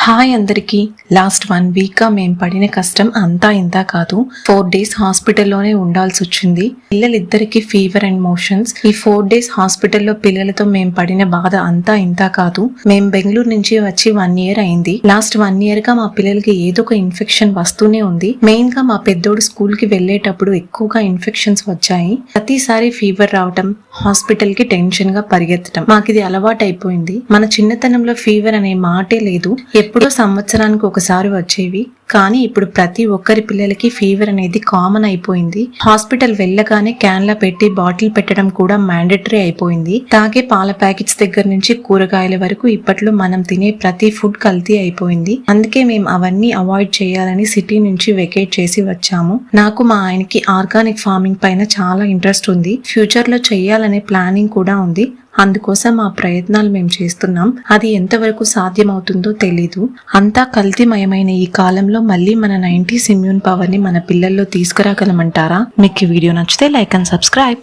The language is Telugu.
హాయ్ అందరికి లాస్ట్ 1 వీక్ గా మేము పడిన కష్టం అంతా ఇంతా కాదు. 4 days హాస్పిటల్లోనే ఉండాల్సి వచ్చింది. పిల్లలిద్దరికి ఫీవర్ అండ్ మోషన్స్. ఈ 4 days హాస్పిటల్లో పిల్లలతో మేము పడిన బాధ అంతా ఇంతా కాదు. మేము బెంగళూరు నుంచి వచ్చి 1 year అయింది. లాస్ట్ 1 year గా మా పిల్లలకి ఏదో ఒక ఇన్ఫెక్షన్ వస్తూనే ఉంది. మెయిన్ గా మా పెద్దోడు స్కూల్ కి వెళ్లేటప్పుడు ఎక్కువగా ఇన్ఫెక్షన్స్ వచ్చాయి. ప్రతిసారి ఫీవర్ రావటం, హాస్పిటల్ కి టెన్షన్ గా పరిగెత్తడం మాకు ఇది అలవాటు అయిపోయింది. మన చిన్నతనంలో ఫీవర్ అనే మాటే లేదు. ఎప్పుడో సంవత్సరానికి ఒకసారి వచ్చేవి. కానీ ఇప్పుడు ప్రతి ఒక్కరి పిల్లలకి ఫీవర్ అనేది కామన్ అయిపోయింది. హాస్పిటల్ వెళ్ళగానే క్యాన్లా పెట్టి బాటిల్ పెట్టడం కూడా మ్యాండేటరీ అయిపోయింది. తాగే పాల ప్యాకెట్స్ దగ్గర నుంచి కూరగాయల వరకు ఇప్పట్లో మనం తినే ప్రతి ఫుడ్ కల్తీ అయిపోయింది. అందుకే మేము అవన్నీ అవాయిడ్ చేయాలని సిటీ నుంచి వెకేట్ చేసి వచ్చాము. నాకు మా ఆయనకి ఆర్గానిక్ ఫార్మింగ్ పైన చాలా ఇంట్రెస్ట్ ఉంది. ఫ్యూచర్ లో చెయ్యాలనే ప్లానింగ్ కూడా ఉంది. అందుకోసం ఆ ప్రయత్నాలు మేము చేస్తున్నాం. అది ఎంతవరకు సాధ్యమవుతుందో తెలీదు. అంతా కల్తీమయమైన ఈ కాలంలో మళ్ళీ మన 90s ఇమ్యూన్ పవర్ ని మన పిల్లల్లో తీసుకురాగలమంటారా? మీకు ఈ వీడియో నచ్చితే లైక్ అండ్ సబ్స్క్రైబ్.